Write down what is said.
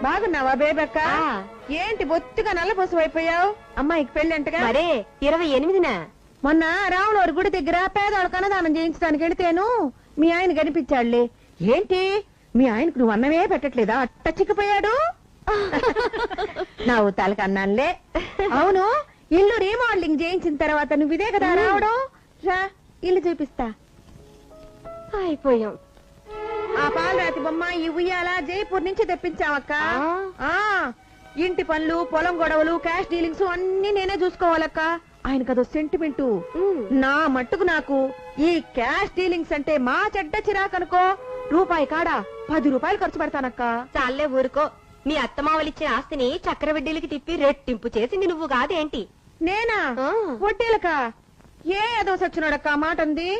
బాగున్నావా బేబక్క? ఏంటి బొత్తిగా నల్లపూసం అయిపోయావు? అమ్మాయికి పెళ్లి అంటగా? మరే 28న మొన్న రాములవారి గుడి దగ్గర పేదవాళ్ళకు అన్నదానం చేయించడానికి వెళితేను మీ ఆయన కనిపించాడులే. ఏంటి మీ ఆయనకు నువ్వు అన్నమే పెట్టట్లేదా? అట్ట చిక్కిపోయాడు. నా ఊతాలకు అన్నానులే. అవును, ఇల్లు రీమోడలింగ్ చేయించిన తర్వాత నువ్వు ఇదే కదా రావడం? రా ఇల్లు చూపిస్తా. అయిపోయాం. ఆ పాలరాతి బొమ్మ ఈ ఉయ్యాల జైపూర్ నుంచి తెప్పించావక్క. ఇంటి పనులు, పొలం గొడవలు, క్యాష్ డీలింగ్స్ అన్ని నేనే చూసుకోవాలక్క. ఆయనకు అదో సెంటిమెంటు. నా మట్టుకు నాకు ఈ క్యాష్ డీలింగ్స్ అంటే మా చెడ్డ చిరాకనుకో. రూపాయి కాడా 10 రూపాయలు ఖర్చు పెడతానక్క. చాలే ఊరుకో. మీ అత్తమావలిచ్చిన ఆస్తిని చక్రవడ్డీలకి తిప్పి రెట్టింపు చేసింది నువ్వు కాదేంటి? నేనా? వడ్డీలకా? ఏదో సచ్చినోడక్క మాట ఉంది.